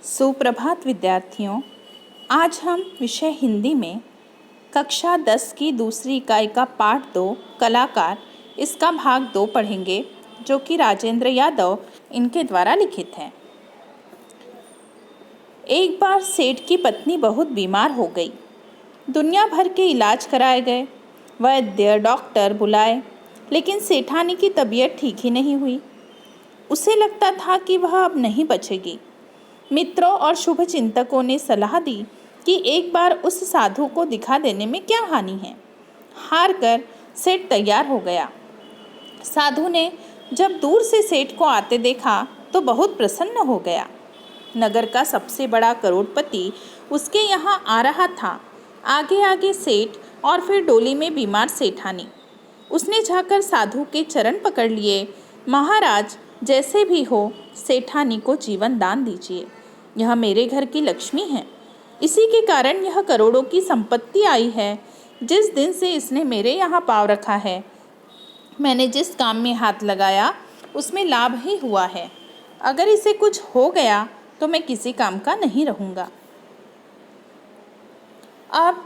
सुप्रभात विद्यार्थियों। आज हम विषय हिंदी में कक्षा 10 की दूसरी इकाई का पाठ 2 कलाकार इसका भाग 2 पढ़ेंगे, जो कि राजेंद्र यादव इनके द्वारा लिखित है। एक बार सेठ की पत्नी बहुत बीमार हो गई। दुनिया भर के इलाज कराए गए, वैद्य डॉक्टर बुलाए, लेकिन सेठानी की तबीयत ठीक ही नहीं हुई। उसे लगता था कि वह अब नहीं बचेगी। मित्रों और शुभ चिंतकों ने सलाह दी कि एक बार उस साधु को दिखा देने में क्या हानि है। हार कर सेठ तैयार हो गया। साधु ने जब दूर से सेठ को आते देखा तो बहुत प्रसन्न हो गया। नगर का सबसे बड़ा करोड़पति उसके यहाँ आ रहा था। आगे आगे सेठ और फिर डोली में बीमार सेठानी। उसने जाकर साधु के चरण पकड़ लिए। महाराज, जैसे भी हो सेठानी को जीवन दान दीजिए। यह मेरे घर की लक्ष्मी है। इसी के कारण यह करोड़ों की संपत्ति आई है। जिस दिन से इसने मेरे यहाँ पाँव रखा है, मैंने जिस काम में हाथ लगाया उसमें लाभ ही हुआ है। अगर इसे कुछ हो गया तो मैं किसी काम का नहीं रहूँगा। अब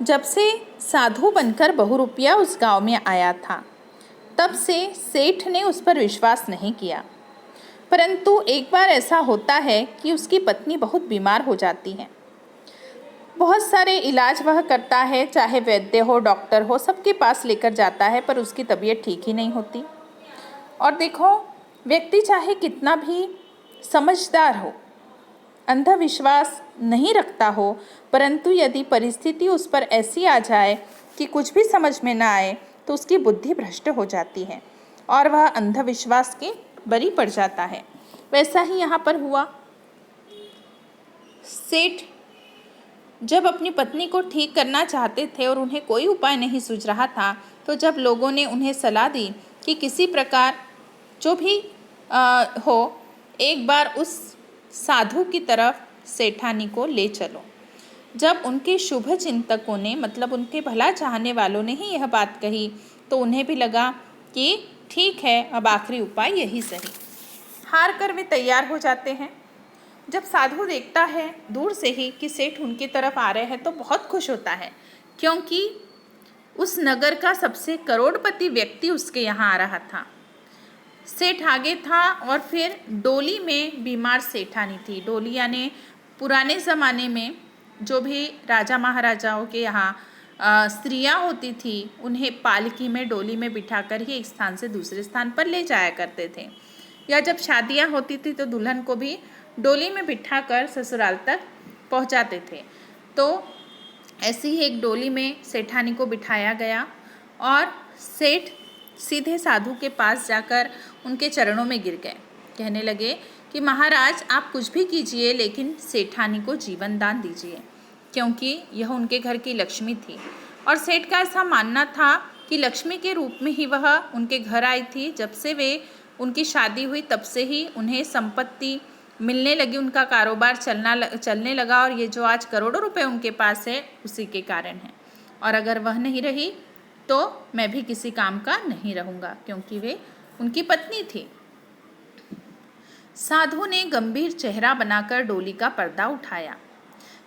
जब से साधु बनकर बहुरूपिया उस गांव में आया था, तब से सेठ ने उस पर विश्वास नहीं किया। परंतु एक बार ऐसा होता है कि उसकी पत्नी बहुत बीमार हो जाती है। बहुत सारे इलाज वह करता है, चाहे वैद्य हो डॉक्टर हो, सबके पास लेकर जाता है, पर उसकी तबीयत ठीक ही नहीं होती। और देखो, व्यक्ति चाहे कितना भी समझदार हो, अंधविश्वास नहीं रखता हो, परंतु यदि परिस्थिति उस पर ऐसी आ जाए कि कुछ भी समझ में ना आए तो उसकी बुद्धि भ्रष्ट हो जाती है और वह अंधविश्वास के बरी पड़ जाता है। वैसा ही यहाँ पर हुआ। सेठ जब अपनी पत्नी को ठीक करना चाहते थे और उन्हें कोई उपाय नहीं सूझ रहा था, तो जब लोगों ने उन्हें सलाह दी कि किसी प्रकार जो भी हो, एक बार उस साधु की तरफ सेठानी को ले चलो। जब उनके शुभ चिंतकों ने, मतलब उनके भला चाहने वालों ने ही यह बात कही, तो उन्हें भी लगा कि ठीक है, अब आखिरी उपाय यही सही। हार कर वे तैयार हो जाते हैं। जब साधु देखता है दूर से ही कि सेठ उनकी तरफ आ रहे हैं, तो बहुत खुश होता है, क्योंकि उस नगर का सबसे करोड़पति व्यक्ति उसके यहाँ आ रहा था। सेठ आगे था और फिर डोली में बीमार सेठानी थी। डोली यानी पुराने ज़माने में जो भी राजा महाराजाओं के यहाँ स्त्रियाँ होती थी, उन्हें पालकी में डोली में बिठाकर ही एक स्थान से दूसरे स्थान पर ले जाया करते थे। या जब शादियाँ होती थी तो दुल्हन को भी डोली में बिठाकर ससुराल तक पहुँचाते थे। तो ऐसी ही एक डोली में सेठानी को बिठाया गया और सेठ सीधे साधु के पास जाकर उनके चरणों में गिर गए। कहने लगे कि महाराज, आप कुछ भी कीजिए, लेकिन सेठानी को जीवन दान दीजिए, क्योंकि यह उनके घर की लक्ष्मी थी। और सेठ का ऐसा मानना था कि लक्ष्मी के रूप में ही वह उनके घर आई थी। जब से वे उनकी शादी हुई तब से ही उन्हें संपत्ति मिलने लगी, उनका कारोबार चलने लगा, और ये जो आज करोड़ों रुपए उनके पास है उसी के कारण है। और अगर वह नहीं रही तो मैं भी किसी काम का नहीं रहूँगा, क्योंकि वे उनकी पत्नी थी। साधु ने गंभीर चेहरा बनाकर डोली का पर्दा उठाया।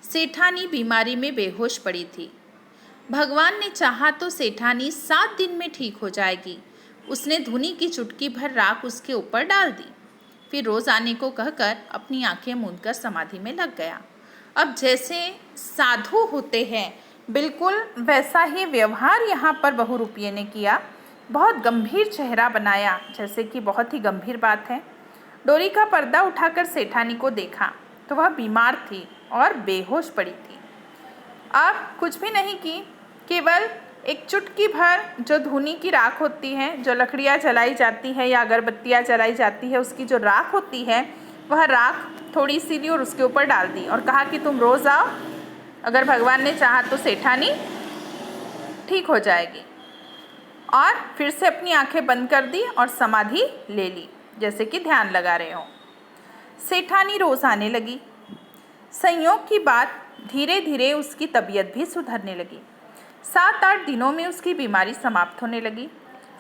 सेठानी बीमारी में बेहोश पड़ी थी। भगवान ने चाहा तो सेठानी 7 दिन में ठीक हो जाएगी। उसने धुनी की चुटकी भर राख उसके ऊपर डाल दी, फिर रोज आने को कहकर अपनी आंखें मूंदकर समाधि में लग गया। अब जैसे साधु होते हैं, बिल्कुल वैसा ही व्यवहार यहाँ पर बहुरूपिये ने किया। बहुत गंभीर चेहरा बनाया, जैसे कि बहुत ही गंभीर बात है। डोरी का पर्दा उठाकर सेठानी को देखा तो वह बीमार थी और बेहोश पड़ी थी। अब कुछ भी नहीं की, केवल एक चुटकी भर जो धूनी की राख होती है, जो लकड़ियाँ जलाई जाती है या अगरबत्तियाँ जलाई जाती है, उसकी जो राख होती है, वह राख थोड़ी सी ली और उसके ऊपर डाल दी और कहा कि तुम रोज़ आओ, अगर भगवान ने चाहा तो सेठानी ठीक हो जाएगी। और फिर से अपनी आंखें बंद कर दी और समाधि ले ली, जैसे कि ध्यान लगा रहे हो। सेठानी रोज़ आने लगी। संयोग की बात, धीरे धीरे उसकी तबीयत भी सुधरने लगी। 7-8 दिनों में उसकी बीमारी समाप्त होने लगी।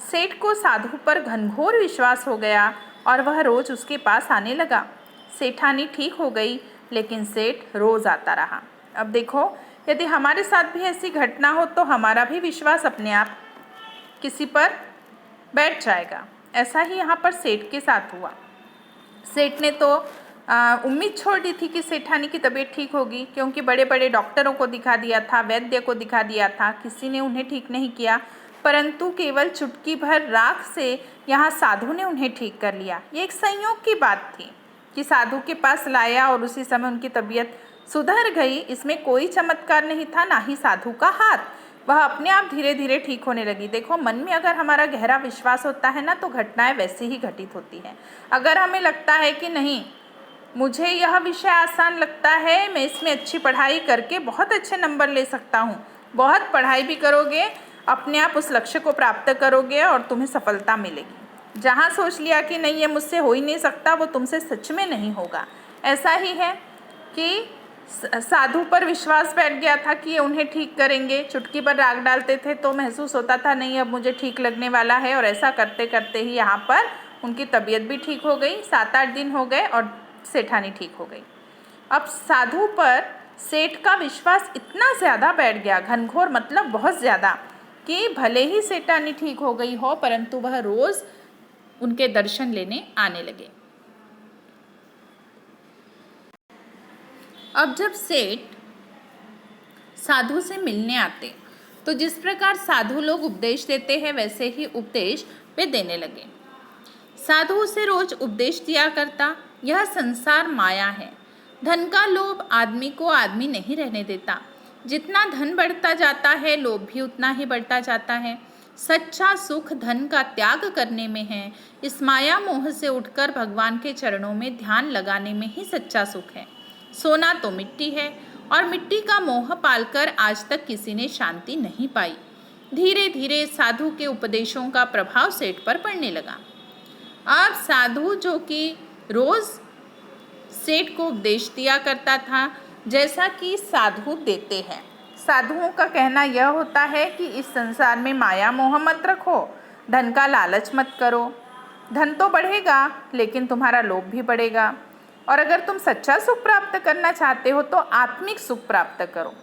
सेठ को साधु पर घनघोर विश्वास हो गया और वह रोज़ उसके पास आने लगा। सेठानी ठीक हो गई, लेकिन सेठ रोज़ आता रहा। अब देखो, यदि हमारे साथ भी ऐसी घटना हो तो हमारा भी विश्वास अपने आप किसी पर बैठ जाएगा। ऐसा ही यहाँ पर सेठ के साथ हुआ। सेठ ने तो उम्मीद छोड़ दी थी कि सेठानी की तबीयत ठीक होगी, क्योंकि बड़े बड़े डॉक्टरों को दिखा दिया था, वैद्य को दिखा दिया था, किसी ने उन्हें ठीक नहीं किया। परंतु केवल चुटकी भर राख से यहाँ साधु ने उन्हें ठीक कर लिया। ये एक संयोग की बात थी कि साधु के पास लाया और उसी समय उनकी तबीयत सुधर गई। इसमें कोई चमत्कार नहीं था, ना ही साधु का हाथ, वह अपने आप धीरे धीरे ठीक होने लगी। देखो, मन में अगर हमारा गहरा विश्वास होता है ना, तो घटनाएं वैसे ही घटित होती हैं। अगर हमें लगता है कि नहीं, मुझे यह विषय आसान लगता है, मैं इसमें अच्छी पढ़ाई करके बहुत अच्छे नंबर ले सकता हूँ, बहुत पढ़ाई भी करोगे, अपने आप उस लक्ष्य को प्राप्त करोगे और तुम्हें सफलता मिलेगी। जहाँ सोच लिया कि नहीं, ये मुझसे हो ही नहीं सकता, वो तुमसे सच में नहीं होगा। ऐसा ही है कि साधु पर विश्वास बैठ गया था कि ये उन्हें ठीक करेंगे। चुटकी पर राख डालते थे तो महसूस होता था नहीं, अब मुझे ठीक लगने वाला है, और ऐसा करते करते ही यहाँ पर उनकी तबीयत भी ठीक हो गई। 7-8 दिन हो गए और सेठानी ठीक हो गई। अब साधु पर सेठ का विश्वास इतना ज़्यादा बैठ गया, घनघोर मतलब बहुत ज़्यादा, कि भले ही सेठानी ठीक हो गई हो, परंतु वह रोज़ उनके दर्शन लेने आने लगे। अब जब सेठ साधु से मिलने आते तो जिस प्रकार साधु लोग उपदेश देते हैं, वैसे ही उपदेश वे देने लगे। साधु उसे रोज उपदेश दिया करता, यह संसार माया है, धन का लोभ आदमी को आदमी नहीं रहने देता, जितना धन बढ़ता जाता है लोभ भी उतना ही बढ़ता जाता है। सच्चा सुख धन का त्याग करने में है, इस माया मोह से उठकर भगवान के चरणों में ध्यान लगाने में ही सच्चा सुख है। सोना तो मिट्टी है, और मिट्टी का मोह पालकर आज तक किसी ने शांति नहीं पाई। धीरे धीरे साधु के उपदेशों का प्रभाव सेठ पर पड़ने लगा। अब साधु, जो कि रोज सेठ को उपदेश दिया करता था, जैसा कि साधु देते हैं। साधुओं का कहना यह होता है कि इस संसार में माया मोह मत रखो, धन का लालच मत करो। धन तो बढ़ेगा, लेकिन तुम्हारा लोभ भी बढ़ेगा। और अगर तुम सच्चा सुख प्राप्त करना चाहते हो तो आत्मिक सुख प्राप्त करो,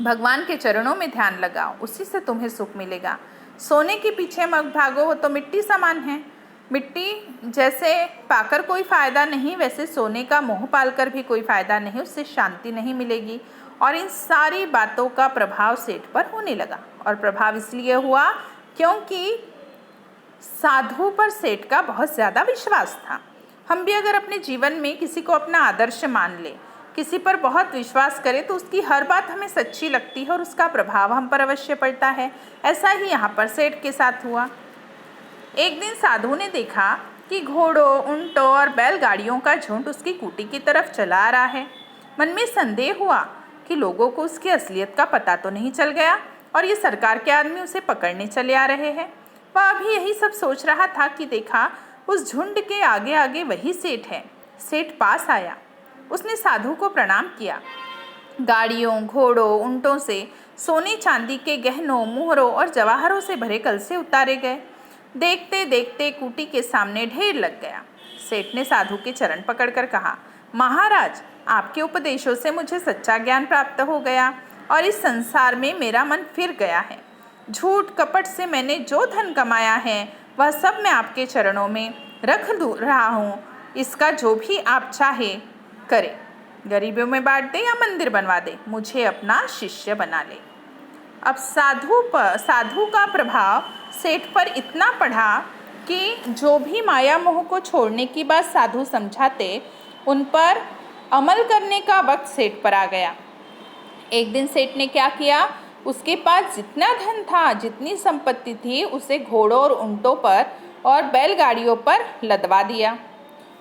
भगवान के चरणों में ध्यान लगाओ, उसी से तुम्हें सुख मिलेगा। सोने के पीछे मत भागो, वो तो मिट्टी समान है। मिट्टी जैसे पाकर कोई फ़ायदा नहीं, वैसे सोने का मोह पालकर भी कोई फ़ायदा नहीं, उससे शांति नहीं मिलेगी। और इन सारी बातों का प्रभाव सेठ पर होने लगा, और प्रभाव इसलिए हुआ क्योंकि साधु पर सेठ का बहुत ज़्यादा विश्वास था। हम भी अगर अपने जीवन में किसी को अपना आदर्श मान ले, किसी पर बहुत विश्वास करें, तो उसकी हर बात हमें सच्ची लगती है और उसका प्रभाव हम पर अवश्य पड़ता है। ऐसा ही यहाँ पर सेठ के साथ हुआ। एक दिन साधु ने देखा कि घोड़ों, ऊंटों और बैलगाड़ियों का झुंड उसकी कुटी की तरफ चला आ रहा है। मन में संदेह हुआ कि लोगों को उसकी असलियत का पता तो नहीं चल गया और ये सरकार के आदमी उसे पकड़ने चले आ रहे हैं। वह अभी यही सब सोच रहा था कि देखा, उस झुंड के आगे आगे वही सेठ है। सेठ पास आया, उसने साधु को प्रणाम किया। गाड़ियों, घोड़ों, ऊंटों से सोने चांदी के गहनों, मुहरों और जवाहरों से भरे कलसे उतारे गए। देखते देखते कुटी के सामने ढेर लग गया। सेठ ने साधु के चरण पकड़कर कहा, महाराज, आपके उपदेशों से मुझे सच्चा ज्ञान प्राप्त हो गया और इस संसार में मेरा मन फिर गया है। झूठ कपट से मैंने जो धन कमाया है वह सब मैं आपके चरणों में रख रहा हूँ। इसका जो भी आप चाहे करें, गरीबों में बांट दे या मंदिर बनवा दे, मुझे अपना शिष्य बना ले। अब साधु का प्रभाव सेठ पर इतना पड़ा कि जो भी माया मोह को छोड़ने की बात साधु समझाते, उन पर अमल करने का वक्त सेठ पर आ गया। एक दिन सेठ ने क्या किया, उसके पास जितना धन था, जितनी संपत्ति थी, उसे घोड़ों और ऊंटों पर और बैलगाड़ियों पर लदवा दिया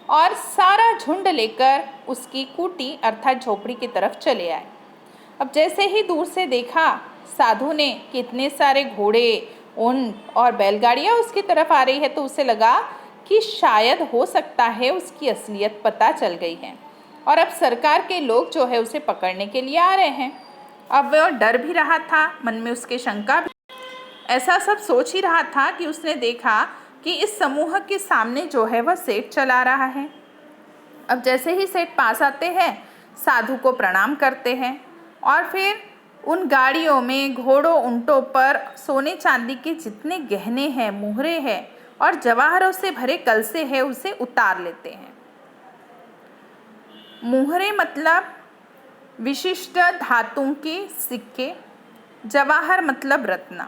और सारा झुंड लेकर उसकी कुटी अर्थात झोपड़ी की तरफ चले आए। अब जैसे ही दूर से देखा साधु ने कि इतने सारे घोड़े, ऊंट और बैलगाड़ियाँ उसकी तरफ आ रही है, तो उसे लगा कि शायद हो सकता है उसकी असलियत पता चल गई है और अब सरकार के लोग जो है उसे पकड़ने के लिए आ रहे हैं। अब वह डर भी रहा था, मन में उसके शंका भी। ऐसा सब सोच ही रहा था कि उसने देखा कि इस समूह के सामने जो है वह सेठ चला रहा है। अब जैसे ही सेठ पास आते हैं, साधु को प्रणाम करते हैं और फिर उन गाड़ियों में, घोड़ों, ऊंटों पर सोने चांदी के जितने गहने हैं, मुहरे हैं और जवाहरों से भरे कलसे हैं, उसे उतार लेते हैं। मुहरे मतलब विशिष्ट धातुओं के सिक्के, जवाहर मतलब रत्न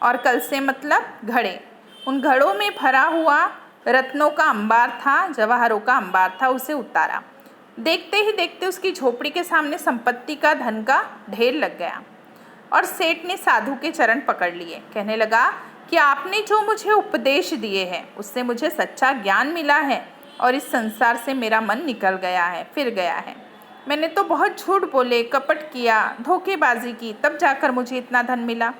और कलसे मतलब घड़े। उन घड़ों में भरा हुआ रत्नों का अंबार था, जवाहरों का अंबार था, उसे उतारा। देखते ही देखते उसकी झोपड़ी के सामने संपत्ति का, धन का ढेर लग गया और सेठ ने साधु के चरण पकड़ लिए। कहने लगा कि आपने जो मुझे उपदेश दिए हैं उससे मुझे सच्चा ज्ञान मिला है और इस संसार से मेरा मन निकल गया है, फिर गया है। मैंने तो बहुत झूठ बोले, कपट किया, धोखेबाजी की, तब जाकर मुझे इतना धन मिला।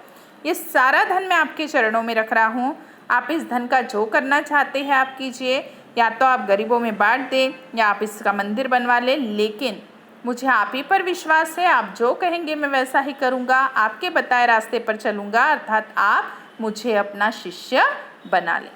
ये सारा धन मैं आपके चरणों में रख रहा हूँ। आप इस धन का जो करना चाहते हैं आप कीजिए, या तो आप गरीबों में बांट दें या आप इसका मंदिर बनवा लें, लेकिन मुझे आप ही पर विश्वास है। आप जो कहेंगे मैं वैसा ही करूँगा, आपके बताए रास्ते पर चलूँगा, अर्थात आप मुझे अपना शिष्य बना लें।